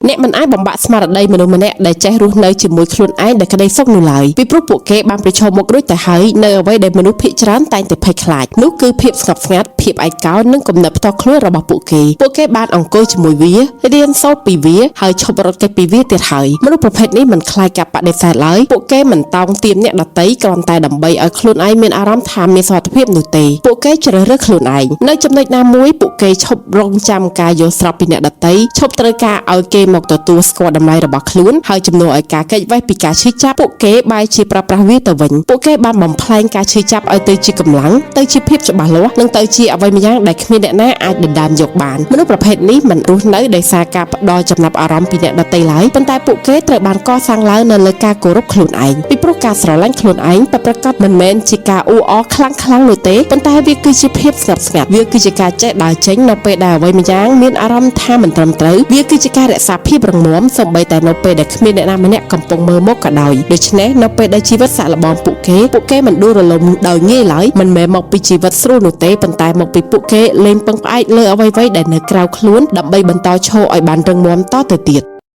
អ្នកមិនអាចបំបាក់ស្មារតីមនុស្សម្នាក់ដែលចេះរស់នៅជាមួយខ្លួនឯងដោយក្តីសុខនោះឡើយពីព្រោះពួកគេបានប្រឈមមុខរួចទៅហើយនៅអ្វីដែលមនុស្សភាគច្រើនតែងតែភ័យខ្លាចនោះគឺភាពស្ងប់ស្ងាត់ភាពឯកោនិងគំនិតផ្ទាល់ខ្លួនរបស់ពួកគេបានអង្គុយជាមួយវារៀនសូត្រពីវាហើយឈប់រត់គេចពីវាទៀតហើយមនុស្សប្រភេទនេះមិនខ្លាចការបដិសេធឡើយពួកគេមិនតោងទាមអ្នកដទៃគ្រាន់តែដើម្បីឲ្យខ្លួនឯងមានអារម្មណ៍ថាមានសុវត្ថិភាពនោះទេពួកគេជ្រើសរើសខ្លួនឯងនៅចំណុចណាមួយពួកគេឈប់រងចាំការយល់ស្របពីអ្នកដទៃឈប់ត្រូវការឲ្យគេមកទទួលស្គាល់តម្លៃរបស់ខ្លួនហើយជំនួសឲ្យការកេចវេះពីការឈឺចាប់ពួកគេបែរជាប្រើប្រាស់វាទៅវិញពួកគេបានបំផ្លែងការឈឺចាប់ឲ្យទៅជាកម្លាំងទៅជាភាពច្បាស់លាស់និងទៅជាអ្វីម្យ៉ាងដែលគ្មានអ្នកណាអាចដណ្ដើមយកបានមនុស្សប្រភេទនេះមិនរស់នៅដោយសារការផ្ដល់ចំណាប់អារម្មណ៍ពីអ្នកដទៃឡើយប៉ុន្តែពួកគេត្រូវបានកសាងឡើងនៅលើការគោរពខ្លួនឯងពីព្រោះការស្រឡាញ់ខ្លួនឯងប្រកបមិនមែនជាការអ៊ូអរខ្លាំងនោះទេប៉ុន្តែវាគឺជាភាពស្ងប់ស្ងាត់វាគឺជាការចេះដើរចេញនៅពេលដែលអ្វីម្យ៉ាងមានអារម្មណ៍ថាមិនត្រឹមត្រូវវាគឺជាការរក្សាភាពរឹងមាំសូម្បីតែនៅពេលដែលគ្មានអ្នកណាម្នាក់កំពុងមើលមកក៏ដោយដូច្នេះនៅពេលដែលជីវិតសាក់លបងពួកគេមិនដួលរលំដោយងាយឡើយមិនមែនមកពីជីវិតស្រួលនោះទេប៉ុន្តែមកពីពួកគេលែងពឹងផ្អែកលើអ្វីៗដែលនៅក្រៅខ្លួនដើម្បីបន្តឈរឲ្យបានរឹងមាំតទៅទៀត